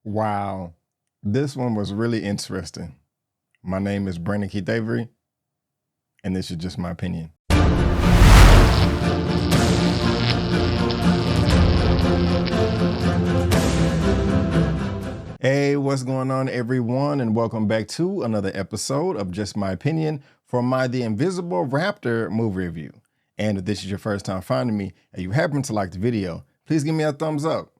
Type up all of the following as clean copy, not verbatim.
Wow, this one was really interesting. My name is Brandon Keith Avery, and this is just my opinion. Hey, what's going on, everyone, and welcome back to another episode of Just My Opinion for my The Invisible Raptor movie review. And if this is your first time finding me and you happen to like the video, please give me a thumbs up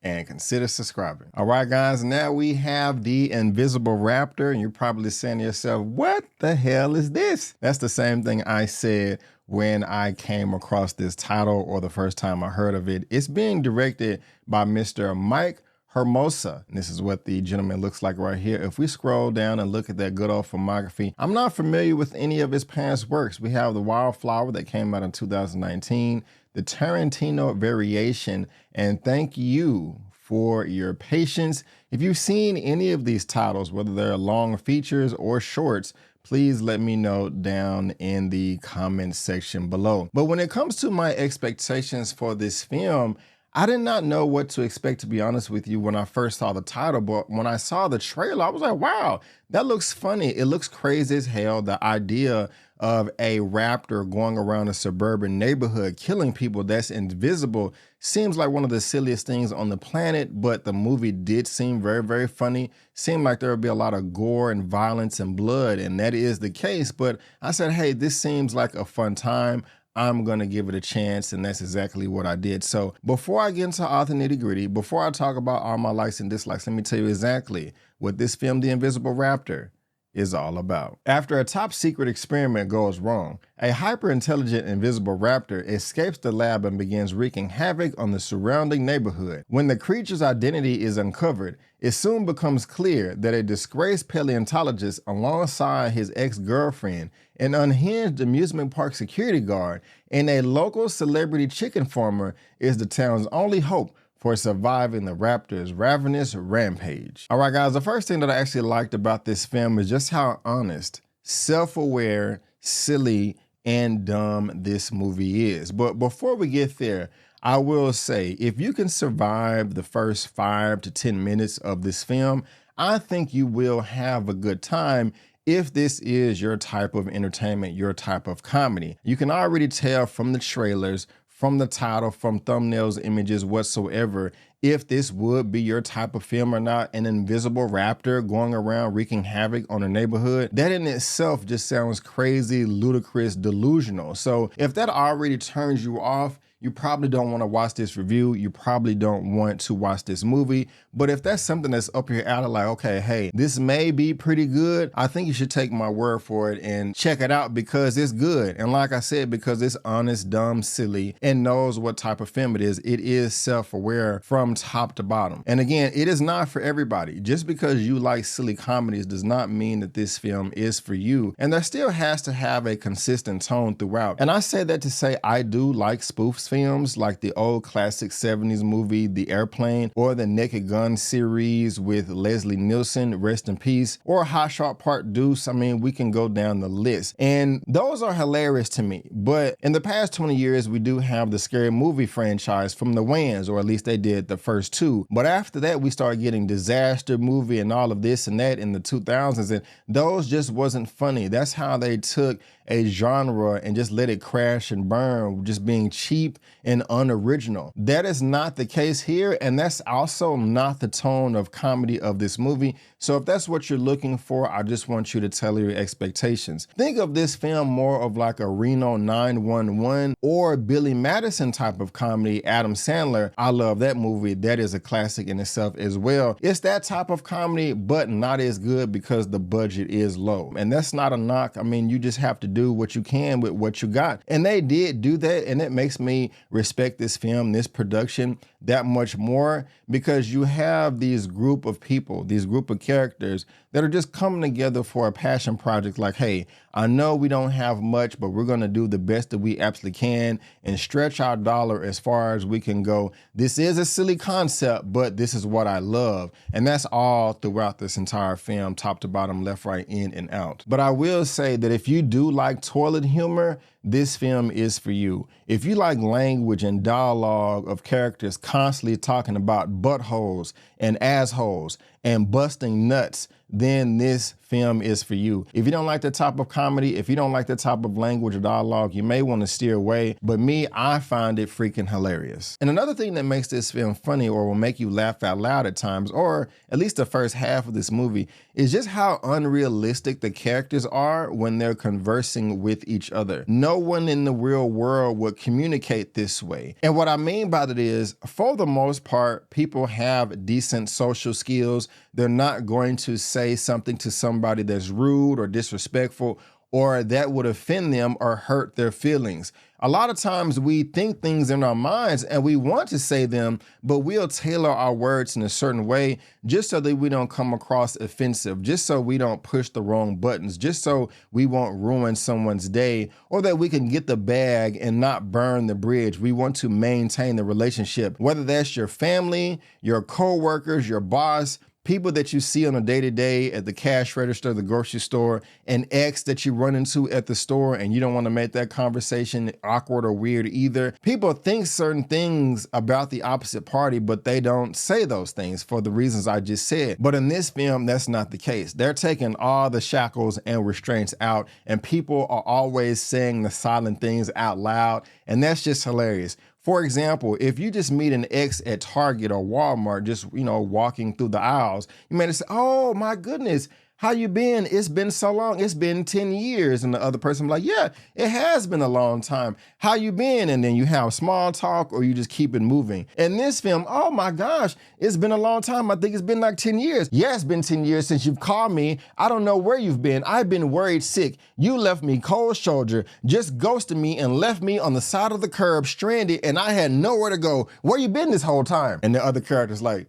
and consider subscribing. All right, guys, now we have The Invisible Raptor, and you're probably saying to yourself, what the hell is this? That's the same thing I said when I came across this title or the first time I heard of it. It's being directed by Mr. Mike Hermosa. And this is what the gentleman looks like right here. If we scroll down and look at that good old filmography, I'm not familiar with any of his past works. We have The Wildflower that came out in 2019, the Tarantino Variation, and thank you for your patience. If you've seen any of these titles, whether they're long features or shorts, please let me know down in the comment section below. But when it comes to my expectations for this film, I did not know what to expect, to be honest with you, when I first saw the title. But when I saw the trailer, I was like, wow, that looks funny. It looks crazy as hell. The idea of a raptor going around a suburban neighborhood killing people that's invisible seems like one of the silliest things on the planet, but the movie did seem very, very funny. Seemed like there would be a lot of gore and violence and blood, and that is the case. But I said, hey, this seems like a fun time. I'm going to give it a chance, and that's exactly what I did. So before I get into all the nitty gritty, before I talk about all my likes and dislikes, let me tell you exactly what this film, The Invisible Raptor, is all about. After a top secret experiment goes wrong, a hyper-intelligent invisible raptor escapes the lab and begins wreaking havoc on the surrounding neighborhood. When the creature's identity is uncovered, it soon becomes clear that a disgraced paleontologist alongside his ex-girlfriend, an unhinged amusement park security guard, and a local celebrity chicken farmer is the town's only hope for surviving the raptor's ravenous rampage. All right, guys, the first thing that I actually liked about this film is just how honest, self-aware, silly, and dumb this movie is. But before we get there, I will say, if you can survive the first 5 to 10 minutes of this film, I think you will have a good time if this is your type of entertainment, your type of comedy. You can already tell from the trailers, from the title, from thumbnails, images whatsoever, if this would be your type of film or not. An invisible raptor going around wreaking havoc on a neighborhood, that in itself just sounds crazy, ludicrous, delusional. So if that already turns you off, you probably don't want to watch this review. You probably don't want to watch this movie. But if that's something that's up your alley, like, okay, hey, this may be pretty good, I think you should take my word for it and check it out because it's good. And like I said, because it's honest, dumb, silly, and knows what type of film it is self-aware from top to bottom. And again, it is not for everybody. Just because you like silly comedies does not mean that this film is for you. And there still has to have a consistent tone throughout. And I say that to say I do like spoofs films like the old classic 70s movie, The Airplane, or the Naked Gun series with Leslie Nielsen, rest in peace, or Hot Shot Part Deuce. I mean, we can go down the list. And those are hilarious to me. But in the past 20 years, we do have the scary movie franchise from the Wayans, or at least they did the first 2. But after that, we started getting disaster movie and all of this and that in the 2000s. And those just wasn't funny. That's how they took a genre and just let it crash and burn, just being cheap and unoriginal. That is not the case here, and that's also not the tone of comedy of this movie. So if that's what you're looking for, I just want you to tell your expectations. Think of this film more of like a Reno 911 or Billy Madison type of comedy. Adam Sandler, I love that movie. That is a classic in itself as well. It's that type of comedy, but not as good because the budget is low. And that's not a knock. I mean, you just have to do what you can with what you got. And they did do that, and it makes me respect this film, this production, that much more, because you have these group of people, these group of characters that are just coming together for a passion project. Like, hey, I know we don't have much, but we're going to do the best that we absolutely can and stretch our dollar as far as we can go. This is a silly concept, but this is what I love. And that's all throughout this entire film, top to bottom, left, right, in, and out. But I will say that if you do like like toilet humor, this film is for you. If you like language and dialogue of characters constantly talking about buttholes and assholes and busting nuts, then this film is for you. If you don't like that type of comedy, if you don't like that type of language or dialogue, you may want to steer away. But me, I find it freaking hilarious. And another thing that makes this film funny or will make you laugh out loud at times, or at least the first half of this movie, is just how unrealistic the characters are when they're conversing with each other. No one in the real world would communicate this way. And what I mean by that is, for the most part, people have decent social skills. They're not going to say something to somebody that's rude or disrespectful or that would offend them or hurt their feelings. A lot of times we think things in our minds and we want to say them, but we'll tailor our words in a certain way just so that we don't come across offensive, just so we don't push the wrong buttons, just so we won't ruin someone's day, or that we can get the bag and not burn the bridge. We want to maintain the relationship, whether that's your family, your coworkers, your boss, people that you see on a day-to-day at the cash register, the grocery store, an ex that you run into at the store and you don't want to make that conversation awkward or weird either. People think certain things about the opposite party, but they don't say those things for the reasons I just said. But in this film, that's not the case. They're taking all the shackles and restraints out, and people are always saying the silent things out loud, and that's just hilarious. For example, if you just meet an ex at Target or Walmart, just, walking through the aisles, you may say, "Oh my goodness, how you been? It's been so long. It's been 10 years. And the other person will be like, "Yeah, it has been a long time. How you been?" And then you have small talk or you just keep it moving. In this film, "Oh my gosh, it's been a long time. I think it's been like 10 years. Yeah, it's been 10 years since you've called me. I don't know where you've been. I've been worried sick. You left me cold shoulder, just ghosted me and left me on the side of the curb stranded and I had nowhere to go. Where you been this whole time?" And the other character's like,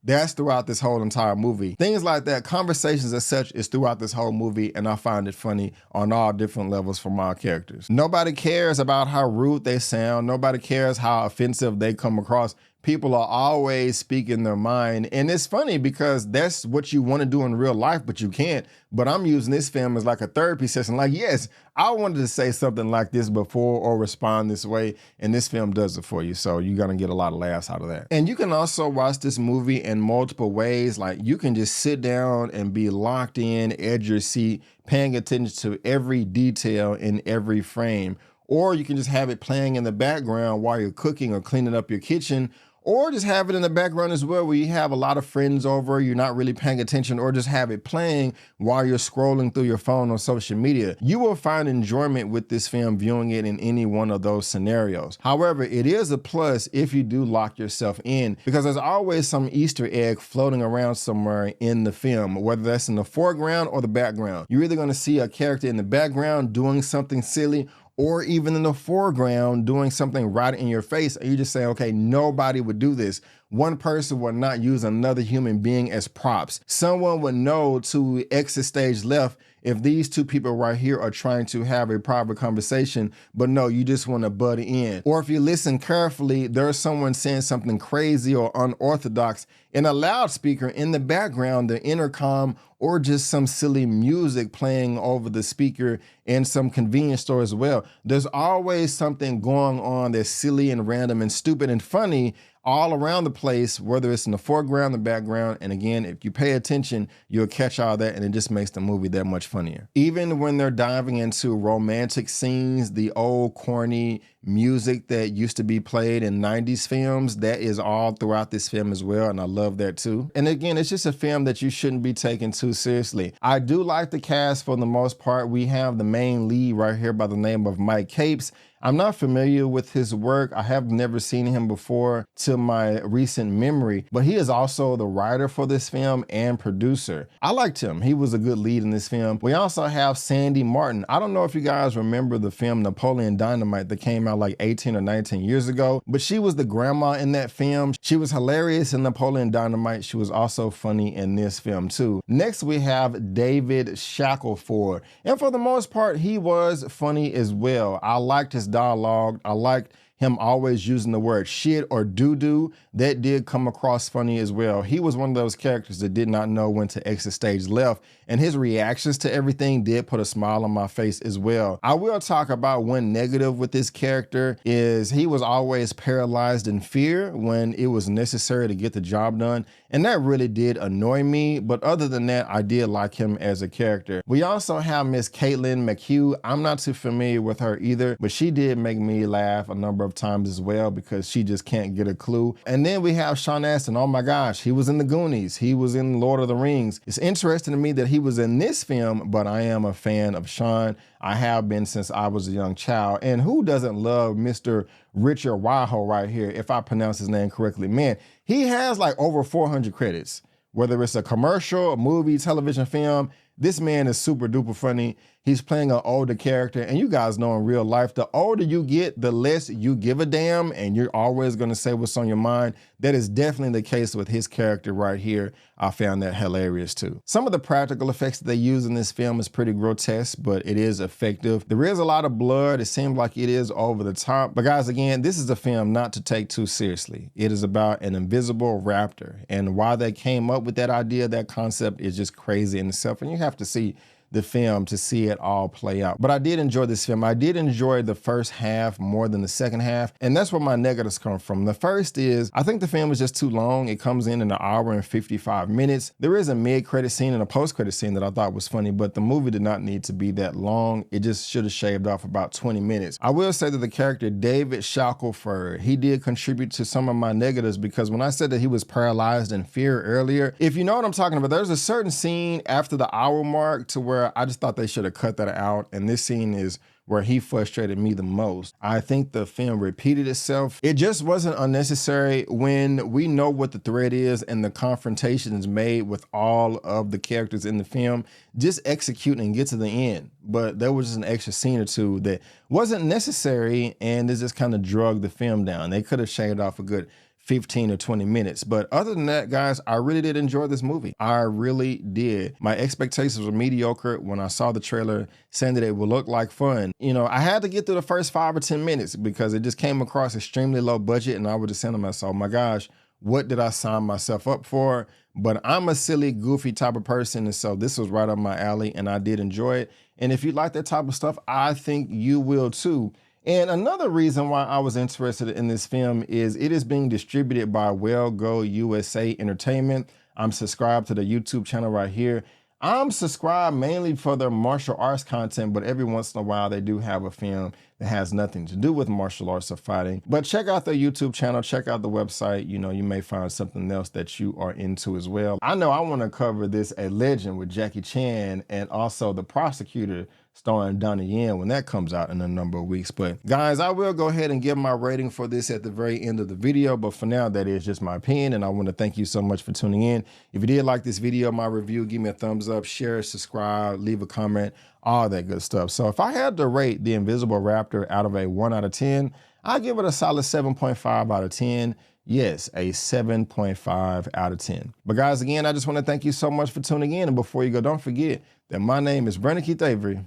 that's throughout this whole entire movie. Things like that, conversations as such, is throughout this whole movie, and I find it funny on all different levels from all characters. Nobody cares about how rude they sound. Nobody cares how offensive they come across. People are always speaking their mind. And it's funny because that's what you want to do in real life, but you can't. But I'm using this film as like a therapy session. Like, yes, I wanted to say something like this before or respond this way. And this film does it for you. So you're going to get a lot of laughs out of that. And you can also watch this movie in multiple ways. Like, you can just sit down and be locked in, edge of your seat, paying attention to every detail in every frame. Or you can just have it playing in the background while you're cooking or cleaning up your kitchen, or just have it in the background as well where you have a lot of friends over, you're not really paying attention, or just have it playing while you're scrolling through your phone on social media. You will find enjoyment with this film viewing it in any one of those scenarios. However, it is a plus if you do lock yourself in, because there's always some Easter egg floating around somewhere in the film, whether that's in the foreground or the background. You're either gonna see a character in the background doing something silly, or even in the foreground doing something right in your face, and you just say, okay, nobody would do this. One person would not use another human being as props. Someone would know to exit stage left if these two people right here are trying to have a private conversation, but no, you just want to butt in. Or if you listen carefully, there's someone saying something crazy or unorthodox in a loudspeaker in the background, the intercom, or just some silly music playing over the speaker in some convenience store as well. There's always something going on that's silly and random and stupid and funny all around the place, whether it's in the foreground, the background. And again, if you pay attention, you'll catch all that, and it just makes the movie that much funnier. Even when they're diving into romantic scenes, the old corny music that used to be played in 90s films, that is all throughout this film as well, and I love that too. And again, it's just a film that you shouldn't be taken too seriously. I do like the cast for the most part. We have the main lead right here by the name of McHugh. I'm not familiar with his work. I have never seen him before to my recent memory, but he is also the writer for this film and producer. I liked him. He was a good lead in this film. We also have Sandy Martin. I don't know if you guys remember the film Napoleon Dynamite that came out like 18 or 19 years ago, but she was the grandma in that film. She was hilarious in Napoleon Dynamite. She was also funny in this film too. Next, we have David Shackelford. And for the most part, he was funny as well. I liked his dialogue. I liked him always using the word shit or doo-doo, that did come across funny as well. He was one of those characters that did not know when to exit stage left, and his reactions to everything did put a smile on my face as well. I will talk about one negative with this character is he was always paralyzed in fear when it was necessary to get the job done, and that really did annoy me, but other than that, I did like him as a character. We also have Miss Caitlin McHugh. I'm not too familiar with her either, but she did make me laugh a number of times as well because she just can't get a clue. And then we have Sean Astin. Oh my gosh, he was in the Goonies. He was in Lord of the Rings. It's interesting to me that he was in this film, but I am a fan of Sean. I have been since I was a young child. And who doesn't love Mr. Richard Riehle right here, if I pronounce his name correctly? Man, he has like over 400 credits. Whether it's a commercial, a movie, television, film, this man is super duper funny. He's playing an older character, and you guys know in real life, the older you get, the less you give a damn, and you're always gonna say what's on your mind. That is definitely the case with his character right here. I found that hilarious too. Some of the practical effects that they use in this film is pretty grotesque, but it is effective. There is a lot of blood. It seems like it is over the top. But guys, again, this is a film not to take too seriously. It is about an invisible raptor, and why they came up with that idea, that concept is just crazy in itself, and you have to see the film to see it all play out. But I did enjoy this film. I did enjoy the first half more than the second half, and that's where my negatives come from. The first is, I think the film is just too long. It comes in an hour and 55 minutes. There is a mid-credit scene and a post-credit scene that I thought was funny, but the movie did not need to be that long. It just should have shaved off about 20 minutes. I will say that the character David Shackelford, he did contribute to some of my negatives, because when I said that he was paralyzed in fear earlier, if you know what I'm talking about, there's a certain scene after the hour mark to where I just thought they should have cut that out, and this scene is where he frustrated me the most. I think the film repeated itself. It just wasn't unnecessary when we know what the threat is and the confrontation is made with all of the characters in the film. Just execute and get to the end. But there was just an extra scene or two that wasn't necessary, and it just kind of drug the film down. They could have shaved off a good 15 or 20 minutes. But other than that, guys, I really did enjoy this movie. I really did. My expectations were mediocre when I saw the trailer saying that it would look like fun. You know, I had to get through the first 5 or 10 minutes because it just came across extremely low budget, and I was just saying to myself, oh my gosh, what did I sign myself up for? But I'm a silly, goofy type of person, and so this was right up my alley, and I did enjoy it. And if you like that type of stuff, I think you will too. And another reason why I was interested in this film is it is being distributed by Well Go USA Entertainment. I'm subscribed to the YouTube channel right here. I'm subscribed mainly for their martial arts content, but every once in a while they do have a film that has nothing to do with martial arts or fighting. But check out their YouTube channel, check out the website. You know, you may find something else that you are into as well. I know I want to cover this A Legend with Jackie Chan and also The Prosecutor starring Donnie Yen when that comes out in a number of weeks. But guys, I will go ahead and give my rating for this at the very end of the video. But for now, that is just my opinion, and I want to thank you so much for tuning in. If you did like this video, my review, give me a thumbs up, share, subscribe, leave a comment, all that good stuff. So if I had to rate the Invisible Raptor out of a 1 out of 10, I'd give it a solid 7.5 out of 10. Yes, a 7.5 out of 10. But guys, again, I just want to thank you so much for tuning in. And before you go, don't forget that my name is Brandon Keith Avery,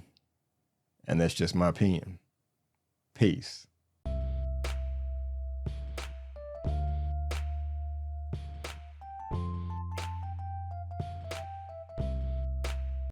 and that's just my opinion. Peace.